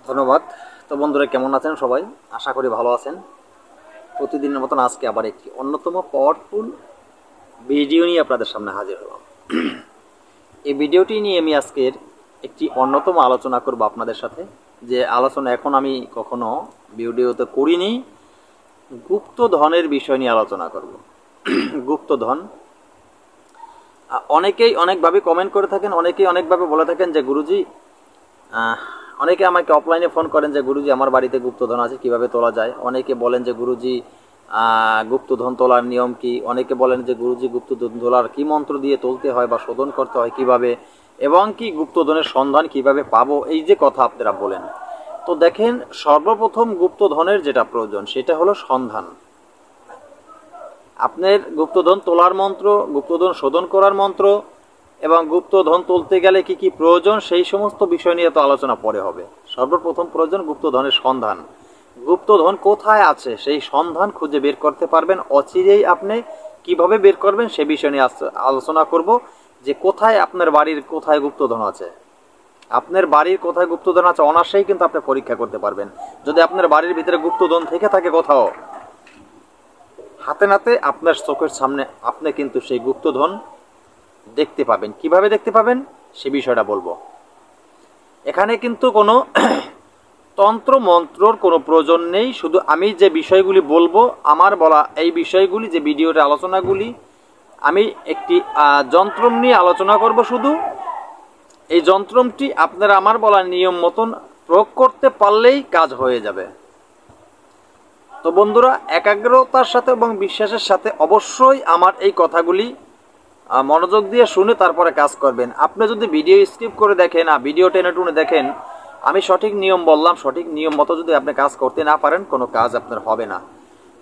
ধন্যবাদ। তো বন্ধুরা, কেমন আছেন সবাই? আশা করি ভালো আছেন। প্রতিদিনের মতন আজকে আবার একটি অন্যতম পাওয়ারফুল ভিডিও নিয়ে আপনাদের সামনে হাজির হলাম। এই ভিডিওটি নিয়ে আমি আজকের একটি অন্যতম আলোচনা করব আপনাদের সাথে, যে আলোচনা এখন আমি কখনো ভিডিওতে করিনি। গুপ্তধনের বিষয় নিয়ে আলোচনা করব। গুপ্তধন, অনেকেই অনেকভাবে কমেন্ট করে থাকেন, অনেকেই অনেকভাবে বলে থাকেন যে গুরুজি, অনেকে আমাকে অফলাইনে ফোন করেন যে গুরুজি আমার বাড়িতে গুপ্তধন আছে, কিভাবে তোলা যায়। অনেকে বলেন যে গুরুজি গুপ্তধন তোলার নিয়ম কি। অনেকে বলেন যে গুরুজি গুপ্তধন তোলার কি মন্ত্র দিয়ে তুলতে হয় বা শোধন করতে হয় কিভাবে, এবং কি গুপ্তধনের সন্ধান কিভাবে পাবো, এই যে কথা আপনারা বলেন। তো দেখেন, সর্বপ্রথম গুপ্তধনের যেটা প্রয়োজন সেটা হলো সন্ধান। আপনার গুপ্তধন তোলার মন্ত্র, গুপ্তধন শোধন করার মন্ত্র এবং গুপ্তধন তুলতে গেলে কি কি প্রয়োজন, সেই সমস্ত বিষয় নিয়ে তো আলোচনা পরে হবে। সর্বপ্রথম প্রয়োজন গুপ্তধনের সন্ধান। গুপ্তধন কোথায় আছে সেই সন্ধান খুঁজে বের করতে পারবেন অচিরেই। আপনি কিভাবে বের করবেন সে বিষয় নিয়ে আলোচনা করব, যে কোথায় আপনার বাড়ির কোথায় গুপ্তধন আছে। আপনার বাড়ির কোথায় গুপ্তধন আছে অনায়াসেই কিন্তু আপনি পরীক্ষা করতে পারবেন। যদি আপনার বাড়ির ভিতরে গুপ্তধন থেকে থাকে কোথাও, হাতে নাতে আপনার চোখের সামনে আপনি কিন্তু সেই গুপ্তধন দেখতে পাবেন। কিভাবে দেখতে পাবেন সে বিষয়টা বলবো। এখানে কিন্তু কোনো তন্ত্র মন্ত্রর কোনো প্রয়োজন নেই। শুধু আমি যে বিষয়গুলি বলবো, আমার বলা এই বিষয়গুলি, যে ভিডিওর আলোচনাগুলি, আমি একটি যন্ত্রম নিয়ে আলোচনা করব। শুধু এই যন্ত্রমটি আপনারা আমার বলা নিয়ম মতন প্রয়োগ করতে পারলেই কাজ হয়ে যাবে। তো বন্ধুরা, একাগ্রতার সাথে এবং বিশ্বাসের সাথে অবশ্যই আমার এই কথাগুলি মনোযোগ দিয়ে শুনে তারপরে কাজ করবেন। আপনি যদি ভিডিও স্কিপ করে দেখেন, ভিডিও টেনে টুনে দেখেন, আমি সঠিক নিয়ম বললাম, সঠিক নিয়ম মতো যদি আপনি কাজ করতে না পারেন, কোনো কাজ আপনার হবে না।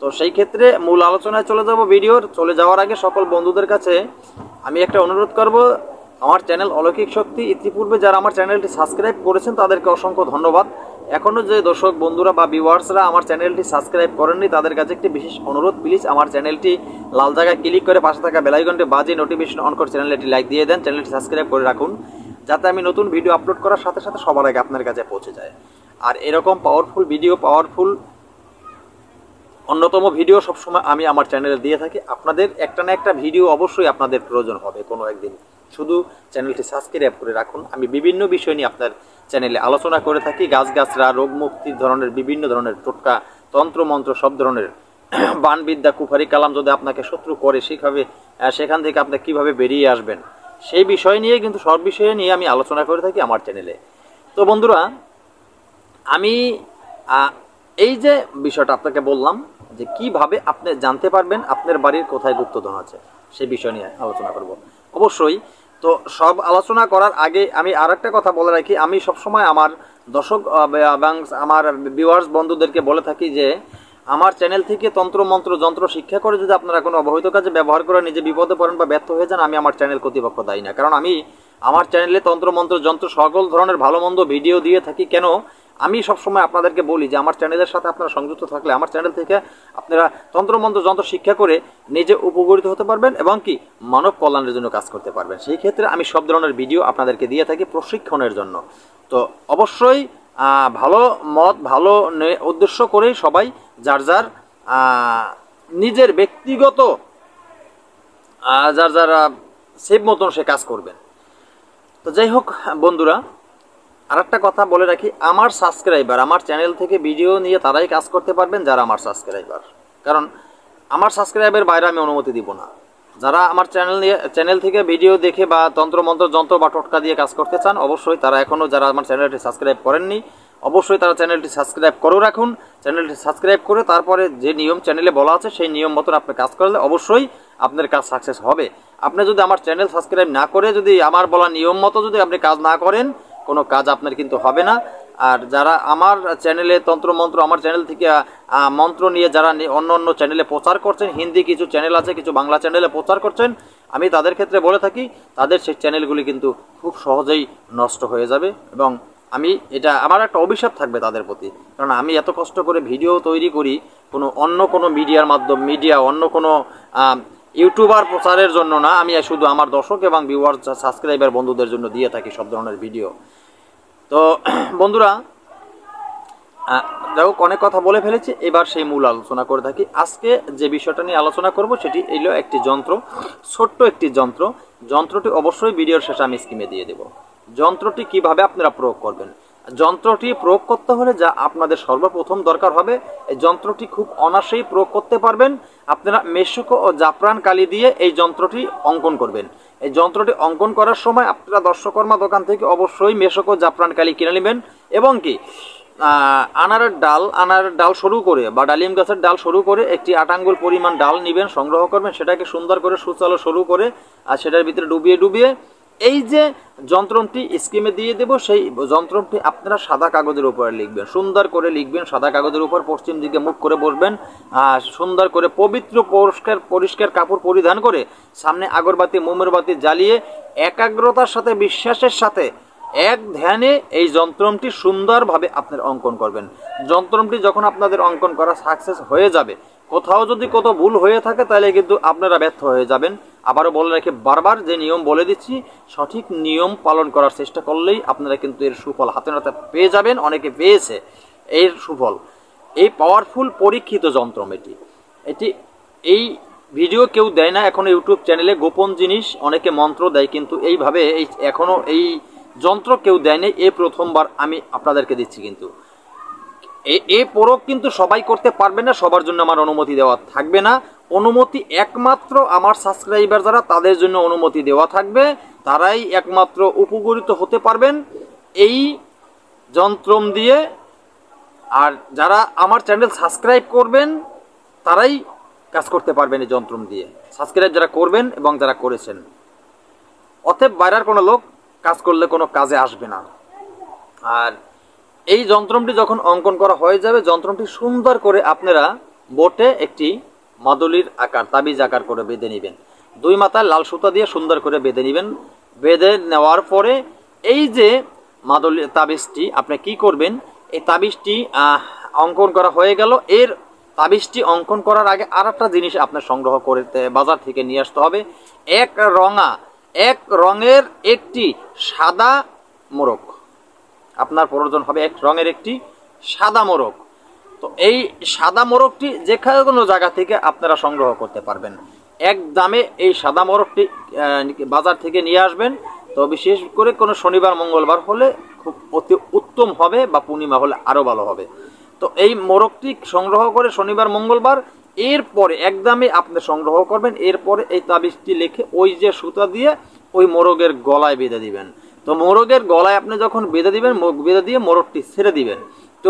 তো সেই ক্ষেত্রে মূল আলোচনায় চলে যাব। ভিডিওর চলে যাওয়ার আগে সকল বন্ধুদের কাছে আমি একটা অনুরোধ করব, আমার চ্যানেল অলৌকিক শক্তি, ইতিপূর্বে যারা আমার চ্যানেলটি সাবস্ক্রাইব করেছেন তাদেরকে অসংখ্য ধন্যবাদ। এখনও যে দর্শক বন্ধুরা বা ভিউয়ার্সরা আমার চ্যানেলটি সাবস্ক্রাইব করেননি, তাদের কাছে একটি বিশেষ অনুরোধ, প্লিজ আমার চ্যানেলটি লাল জায়গায় ক্লিক করে পাশে থাকা বেল আইকনটি বাজিয়ে নোটিফিকেশন অন করে চ্যানেলটি লাইক দিয়ে দেন, চ্যানেলটি সাবস্ক্রাইব করে রাখুন, যাতে আমি নতুন ভিডিও আপলোড করার সাথে সাথে সবার আগে আপনার কাছে পৌঁছে যায়। আর এরকম পাওয়ারফুল ভিডিও, পাওয়ারফুল অন্যতম ভিডিও সবসময় আমি আমার চ্যানেলে দিয়ে থাকি। আপনাদের একটা না একটা ভিডিও অবশ্যই আপনাদের প্রয়োজন হবে কোনো একদিন। শুধু চ্যানেলটি সাবস্ক্রাইব করে রাখুন। আমি বিভিন্ন বিষয় নিয়ে আপনার চ্যানেলে আলোচনা করে থাকি। গাছগাছরা, রোগ মুক্তির ধরনের বিভিন্ন ধরনের টোটকা, তন্ত্রমন্ত্র, সব ধরনের বানবিদ্যা, কুফারি কালাম যদি আপনাকে শত্রু করে শিখাবে, সেখান থেকে আপনি কিভাবে বেরিয়ে আসবেন, সেই বিষয় নিয়ে কিন্তু সব বিষয়ে নিয়ে আমি আলোচনা করে থাকি আমার চ্যানেলে। তো বন্ধুরা, আমি এই যে বিষয়টা আপনাকে বললাম, যে কিভাবে আপনি জানতে পারবেন আপনার বাড়ির কোথায় গুপ্তধন আছে, সেই বিষয় নিয়ে আলোচনা করব অবশ্যই। তো সব আলোচনা করার আগে আমি আর একটা কথা বলে রাখি। আমি সবসময় আমার দর্শক এবং আমার ভিউয়ার্স বন্ধুদেরকে বলে থাকি যে আমার চ্যানেল থেকে তন্ত্রমন্ত্র যন্ত্র শিক্ষা করে যদি আপনারা কোনো অবৈধ কাজে ব্যবহার করে নিজে বিপদে পড়েন বা ব্যর্থ হয়ে যান, আমি আমার চ্যানেল কর্তৃপক্ষ দায়ী না। কারণ আমি আমার চ্যানেলে তন্ত্রমন্ত্র যন্ত্র সকল ধরনের ভালো মন্দ ভিডিও দিয়ে থাকি। কেন? আমি সবসময় আপনাদেরকে বলি যে আমার চ্যানেলের সাথে আপনারা সংযুক্ত থাকলে আমার চ্যানেল থেকে আপনারা তন্ত্রমন্ত্র যন্ত্র শিক্ষা করে নিজে উপকৃত হতে পারবেন এবং কি মানব কল্যাণের জন্য কাজ করতে পারবেন। সেই ক্ষেত্রে আমি সব ধরনের ভিডিও আপনাদেরকে দিয়ে থাকি প্রশিক্ষণের জন্য। তো অবশ্যই ভালো মত, ভালো উদ্দেশ্য করেই সবাই যার যার নিজের ব্যক্তিগত যার যার সেভ মতন সে কাজ করবেন। তো যাই হোক বন্ধুরা, আর একটা কথা বলে রাখি, আমার সাবস্ক্রাইবার, আমার চ্যানেল থেকে ভিডিও নিয়ে তারাই কাজ করতে পারবেন যারা আমার সাবস্ক্রাইবার। কারণ আমার সাবস্ক্রাইবের বাইরে আমি অনুমতি দিব না। যারা আমার চ্যানেল থেকে ভিডিও দেখে বা তন্ত্রমন্ত্র যন্ত্র বা টোটকা দিয়ে কাজ করতে চান, অবশ্যই তারা এখনও যারা আমার চ্যানেলটি সাবস্ক্রাইব করেননি, অবশ্যই তারা চ্যানেলটি সাবস্ক্রাইব করেও রাখুন। চ্যানেলটি সাবস্ক্রাইব করে তারপরে যে নিয়ম চ্যানেলে বলা আছে সেই নিয়ম মতন আপনি কাজ করলে অবশ্যই আপনার কাজ সাকসেস হবে। আপনি যদি আমার চ্যানেল সাবস্ক্রাইব না করে, যদি আমার বলা নিয়ম মতো যদি আপনি কাজ না করেন, কোনো কাজ আপনার কিন্তু হবে না। আর যারা আমার চ্যানেলে তন্ত্রমন্ত্র, আমার চ্যানেল থেকে মন্ত্র নিয়ে যারা অন্য অন্য চ্যানেলে প্রচার করছেন, হিন্দি কিছু চ্যানেল আছে, কিছু বাংলা চ্যানেলে প্রচার করছেন, আমি তাদের ক্ষেত্রে বলে থাকি তাদের সেই চ্যানেলগুলি কিন্তু খুব সহজেই নষ্ট হয়ে যাবে। এবং আমি এটা আমার একটা অভিশাপ থাকবে তাদের প্রতি। কারণ আমি এত কষ্ট করে ভিডিও তৈরি করি অন্য কোনো মিডিয়ার অন্য কোনো ইউটিউবার প্রচারের জন্য না, আমি শুধু আমার দর্শক এবং ভিউয়ার সাবস্ক্রাইবার বন্ধুদের জন্য দিয়ে থাকি সব ধরনের ভিডিও। তো বন্ধুরা, যাই হোক, অনেক কথা বলে ফেলেছি, এবার সেই মূল আলোচনা করে থাকি। আজকে যে বিষয়টা নিয়ে আলোচনা করব সেটি এলো একটি যন্ত্র, ছোট্ট একটি যন্ত্র। যন্ত্রটি অবশ্যই ভিডিওর শেষে আমি স্ক্রিনে দিয়ে দেব। যন্ত্রটি কিভাবে আপনারা প্রয়োগ করবেন। যন্ত্রটি প্রয়োগ করতে হলে যা আপনাদের সর্বপ্রথম দরকার হবে, এই যন্ত্রটি খুব অনায়াসেই প্রয়োগ করতে পারবেন। আপনারা মেশকো ও জাফরান কালি দিয়ে এই যন্ত্রটি অঙ্কন করবেন। এই যন্ত্রটি অঙ্কন করার সময় আপনারা দর্শকর্মা দোকান থেকে অবশ্যই মেশকো জাফরান কালি কিনে নেবেন এবং কি আনারের ডাল শুরু করে বা ডালিম গাছের ডাল শুরু করে একটি 8 আঙ্গুল পরিমাণ ডাল নেবেন, সংগ্রহ করবেন, সেটাকে সুন্দর করে সুচালো শুরু করে আর সেটার ভিতরে ডুবিয়ে এই যে যন্ত্রটি স্কিমে দিয়ে দেব, সেই যন্ত্রটি আপনারা সাদা কাগজের উপরে লিখবেন, সুন্দর করে লিখবেন সাদা কাগজের উপর, পশ্চিম দিকে মুখ করে বসবেন, সুন্দর করে পবিত্র পরিষ্কার কাপড় পরিধান করে সামনে আগরবাতি মোমবাতি জ্বালিয়ে একাগ্রতার সাথে বিশ্বাসের সাথে এক ধ্যানে এই যন্ত্রটি সুন্দরভাবে আপনার অঙ্কন করবেন। যন্ত্রটি যখন আপনাদের অঙ্কন করা সাকসেস হয়ে যাবে, কোথাও যদি কত ভুল হয়ে থাকে তাহলে কিন্তু আপনারা ব্যর্থ হয়ে যাবেন। আবারও বলে রেখে বারবার যে নিয়ম বলে দিচ্ছি, সঠিক নিয়ম পালন করার চেষ্টা করলেই আপনারা কিন্তু এর সুফল হাতে নাতে পেয়ে যাবেন। অনেকে পেয়েছে এর সুফল। এই পাওয়ারফুল পরীক্ষিত যন্ত্র এটি এই ভিডিও কেউ দেয় না এখন ইউটিউব চ্যানেলে, গোপন জিনিস অনেকে মন্ত্র দেয়, কিন্তু এইভাবে এখনও এই যন্ত্র কেউ দেয়নি, এই প্রথমবার আমি আপনাদেরকে দিচ্ছি। কিন্তু এই প্রয়োগ কিন্তু সবাই করতে পারবে না, সবার জন্য আমার অনুমতি দেওয়া থাকবে না। অনুমতি একমাত্র আমার সাবস্ক্রাইবার যারা, তাদের জন্য অনুমতি দেওয়া থাকবে, তারাই একমাত্র উপকৃত হতে পারবেন এই যন্ত্র দিয়ে। আর যারা আমার চ্যানেল সাবস্ক্রাইব করবেন তারাই কাজ করতে পারবেন এই যন্ত্র দিয়ে, সাবস্ক্রাইব যারা করবেন এবং যারা করেছেন। অতএব বাইরের কোনো লোক কাজ করলে কোনো কাজে আসবে না। আর এই যন্ত্রটি যখন অঙ্কন করা হয়ে যাবে, যন্ত্রটি সুন্দর করে আপনারা বোটে একটি মাদুলির আকার, তাবিজ আকার করে বেঁধে নেবেন। 2 মাথায় লাল সুতা দিয়ে সুন্দর করে বেঁধে নেবেন। বেঁধে নেওয়ার পরে এই যে মাদুলি তাবিজটি আপনি কি করবেন, এই তাবিজটি অঙ্কন করা হয়ে গেল। এর তাবিজটি অঙ্কন করার আগে আর একটা জিনিস আপনার সংগ্রহ করতে বাজার থেকে নিয়ে আসতে হবে। এক রঙের একটি সাদা মোরগ আপনার প্রয়োজন হবে, এক রঙের একটি সাদা মোরগ। তো এই সাদা মোরগটি যে কোনো জায়গা থেকে আপনারা সংগ্রহ করতে পারবেন। এক দামে এই সাদা মোরগটি বাজার থেকে নিয়ে আসবেন। তো বিশেষ করে কোনো শনিবার মঙ্গলবার হলে খুব অতি উত্তম হবে, বা পূর্ণিমা হলে আরও ভালো হবে। তো এই মোরগটি সংগ্রহ করে শনিবার মঙ্গলবার এরপরে একদমই আপনি সংগ্রহ করবেন। এরপরে এই তাবিজটি লিখে ওই যে সুতা দিয়ে ওই মোরগের গলায় বেঁধে দিবেন। তো মোরগের গলায় আপনি যখন বেঁধে দিবেন, বেঁধে দিয়ে মোরগটি ছেড়ে দিবেন। তো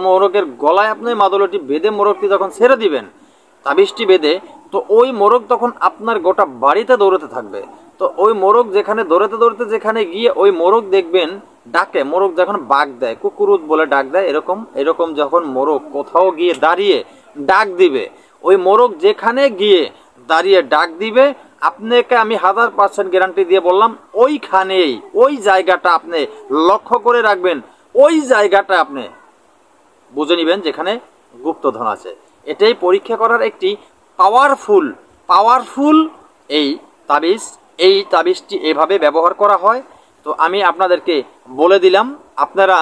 মোরগের গলায় আপনি মাদুলিটি বেঁধে মোরগটি যখন ছেড়ে দিবেন তাবিজটি বেঁধে, তো ওই মোরগ তখন আপনার গোটা বাড়িতে দৌড়াতে থাকবে। তো ওই মোরগ যেখানে দৌড়াতে যেখানে গিয়ে ওই মোরগ দেখবেন ডাকে, মোরগ যখন বাঘ দেয়, কুকুরুত বলে ডাক দেয়, এরকম যখন মোরগ কোথাও গিয়ে দাঁড়িয়ে ডাক দিবে, ওই মোরগ যেখানে গিয়ে দাঁড়িয়ে ডাক দিবে, আপনাকে আমি 1000% গ্যারান্টি দিয়ে বললাম, ওইখানেই ওই জায়গাটা আপনি লক্ষ্য করে রাখবেন, ওই জায়গাটা আপনি বুঝে নেবেন যেখানে গুপ্তধন আছে। এটাই পরীক্ষা করার একটি পাওয়ারফুল এই তাবিজ। এই তাবিজটি এভাবে ব্যবহার করা হয়। তো আমি আপনাদেরকে বলে দিলাম, আপনারা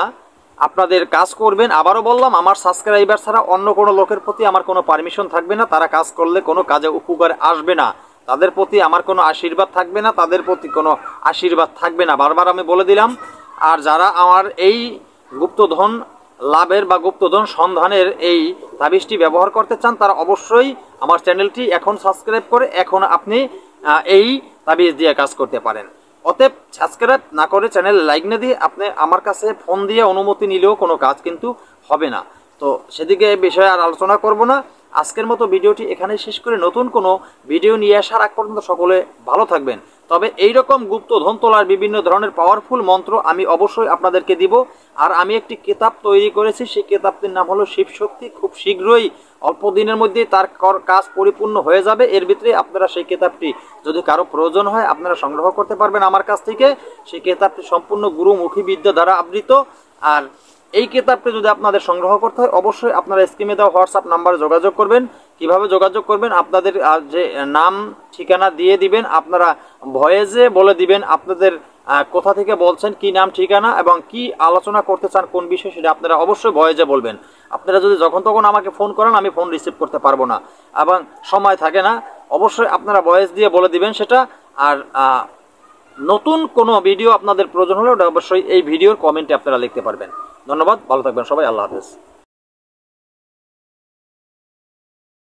আপনাদের কাজ করবেন। আবারও বললাম, আমার সাবস্ক্রাইবার ছাড়া অন্য কোনো লোকের প্রতি আমার কোনো পারমিশন থাকবে না। তারা কাজ করলে কোনো কাজে উপকারে আসবে না, তাদের প্রতি আমার কোনো আশীর্বাদ থাকবে না, তাদের প্রতি কোনো আশীর্বাদ থাকবে না, বারবার আমি বলে দিলাম। আর যারা আমার এই গুপ্তধন লাভের বা গুপ্তধন সন্ধানের এই তাবিজটি ব্যবহার করতে চান, তারা অবশ্যই আমার চ্যানেলটি এখন সাবস্ক্রাইব করে এখন আপনি এই তাবিজ দিয়ে কাজ করতে পারেন। অতএব সাবস্ক্রাইব না করে চ্যানেল লাইক না দিয়ে আপনি আমার কাছে ফোন দিয়ে অনুমতি নিলেও কোনো কাজ কিন্তু হবে না। তো সেদিকে বিষয়ে আর আলোচনা করব না। আজকের মতো ভিডিওটি এখানেই শেষ করে নতুন কোনো ভিডিও নিয়ে আসার আগ পর্যন্ত সকলে ভালো থাকবেন। তবে এইরকম গুপ্তধন তোলার বিভিন্ন ধরনের পাওয়ারফুল মন্ত্র আমি অবশ্যই আপনাদেরকে দিব। আর আমি একটি কিতাব তৈরি করেছি, সেই কিতাবটির নাম হলো শিবশক্তি। খুব শীঘ্রই অল্প দিনের মধ্যে তার কাজ পরিপূর্ণ হয়ে যাবে। এর ভিতরে আপনারা সেই কিতাবটি যদি কারো প্রয়োজন হয় আপনারা সংগ্রহ করতে পারবেন আমার কাছ থেকে। সেই কিতাবটি সম্পূর্ণ গুরুমুখী বিদ্যা দ্বারা আবৃত। আর এই কিতাবটি যদি আপনাদের সংগ্রহ করতে হয় অবশ্যই আপনারা স্ক্রিনে দেওয়া হোয়াটসঅ্যাপ নাম্বারে যোগাযোগ করবেন। কিভাবে যোগাযোগ করবেন, আপনাদের যে নাম ঠিকানা দিয়ে দিবেন, আপনারা ভয়েসে বলে দিবেন আপনাদের কোথা থেকে বলছেন, কি নাম ঠিকানা এবং কি আলোচনা করতে চান কোন বিষয়ে, সেটা আপনারা অবশ্যই ভয়েসে বলবেন। আপনারা যদি যখন তখন আমাকে ফোন করেন আমি ফোন রিসিভ করতে পারবো না এবং সময় থাকে না, অবশ্যই আপনারা ভয়েস দিয়ে বলে দিবেন সেটা। আর নতুন কোনো ভিডিও আপনাদের প্রয়োজন হলে ওটা অবশ্যই এই ভিডিওর কমেন্টে আপনারা লিখতে পারবেন। ধন্যবাদ, ভালো থাকবেন সবাই, আল্লাহ হাফেজ।